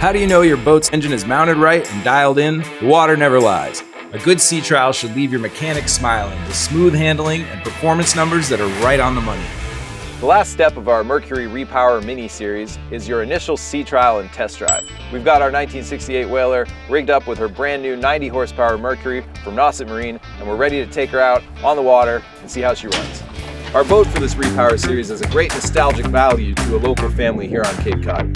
How do you know your boat's engine is mounted right and dialed in? The water never lies. A good sea trial should leave your mechanic smiling with smooth handling and performance numbers that are right on the money. The last step of our Mercury Repower mini series is your initial sea trial and test drive. We've got our 1968 whaler rigged up with her brand new 90 horsepower Mercury from Nauset Marine, and we're ready to take her out on the water and see how she runs. Our boat for this Repower series has a great nostalgic value to a local family here on Cape Cod.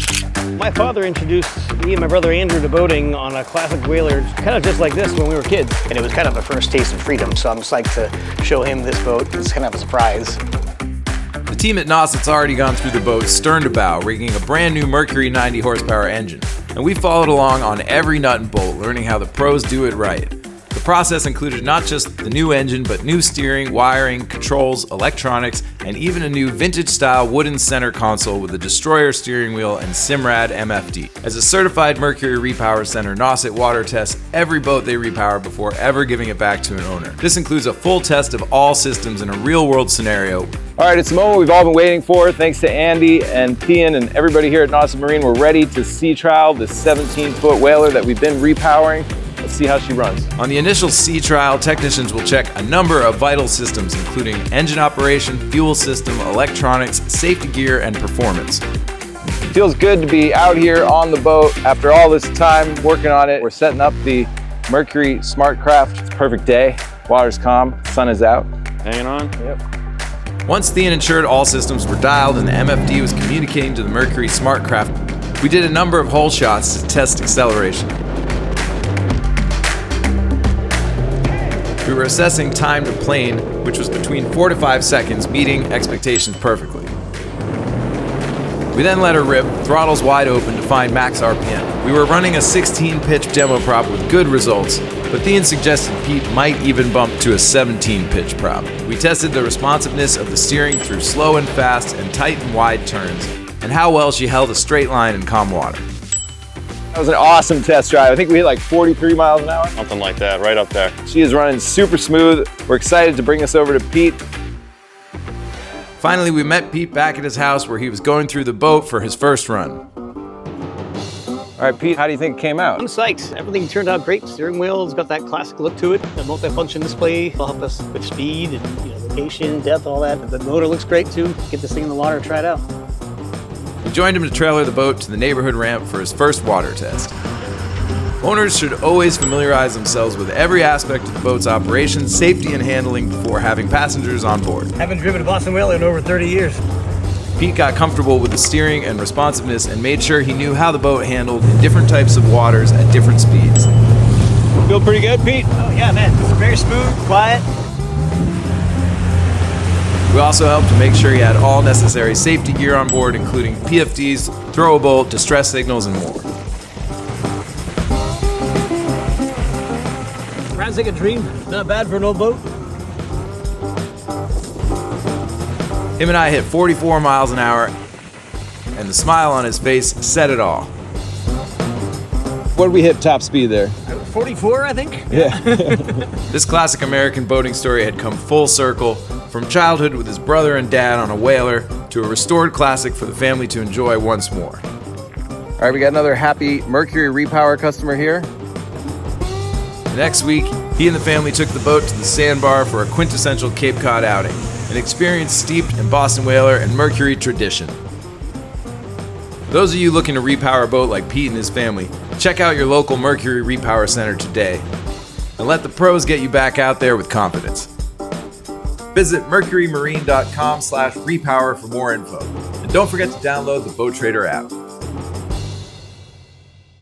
My father introduced me and my brother Andrew to boating on a classic whaler, kind of just like this when we were kids. And it was kind of a first taste of freedom, so I'm psyched to show him this boat. It's kind of a surprise. The team at Nauset's already gone through the boat stern to bow, rigging a brand new Mercury 90 horsepower engine. And we followed along on every nut and bolt, learning how the pros do it right. The process included not just the new engine, but new steering, wiring, controls, electronics, and even a new vintage-style wooden center console with a destroyer steering wheel and Simrad MFD. As a certified Mercury Repower Center, Nauset water tests every boat they repower before ever giving it back to an owner. This includes a full test of all systems in a real-world scenario. All right, it's the moment we've all been waiting for. Thanks to Andy and Pian and everybody here at Nauset Marine, we're ready to sea trial this 17-foot whaler that we've been repowering. Let's see how she runs. On the initial sea trial, technicians will check a number of vital systems, including engine operation, fuel system, electronics, safety gear, and performance. It feels good to be out here on the boat after all this time working on it. We're setting up the Mercury Smartcraft. It's a perfect day. Water's calm, sun is out. Hanging on? Yep. Once Thean ensured all systems were dialed and the MFD was communicating to the Mercury Smartcraft, we did a number of hole shots to test acceleration. We were assessing time to plane, which was between 4 to 5 seconds, meeting expectations perfectly. We then let her rip, throttles wide open to find max RPM. We were running a 16-pitch demo prop with good results, but Thean suggested Pete might even bump to a 17-pitch prop. We tested the responsiveness of the steering through slow and fast and tight and wide turns, and how well she held a straight line in calm water. That was an awesome test drive. I think we hit like 43 miles an hour. Something like that, right up there. She is running super smooth. We're excited to bring this over to Pete. Finally, we met Pete back at his house where he was going through the boat for his first run. All right, Pete, how do you think it came out? I'm psyched. Everything turned out great. Steering wheel's got that classic look to it. The multi-function display will help us with speed and location, depth, all that. The motor looks great too. Get this thing in the water and try it out. We joined him to trailer the boat to the neighborhood ramp for his first water test. Owners should always familiarize themselves with every aspect of the boat's operation, safety, and handling before having passengers on board. Haven't driven a Boston whaler in over 30 years. Pete got comfortable with the steering and responsiveness and made sure he knew how the boat handled in different types of waters at different speeds. Feel pretty good, Pete? Oh yeah, man. It's very smooth, quiet. We also helped to make sure he had all necessary safety gear on board, including PFDs, throwable, distress signals, and more. Runs like a dream. Not bad for an old boat. Him and I hit 44 miles an hour, and the smile on his face said it all. What did we hit top speed there? 44, I think. Yeah. This classic American boating story had come full circle, from childhood with his brother and dad on a whaler to a restored classic for the family to enjoy once more. All right, we got another happy Mercury Repower customer here. Next week, he and the family took the boat to the sandbar for a quintessential Cape Cod outing, an experience steeped in Boston whaler and Mercury tradition. For those of you looking to repower a boat like Pete and his family, check out your local Mercury Repower Center today, and let the pros get you back out there with confidence. Visit mercurymarine.com/repower for more info. And don't forget to download the Boat Trader app.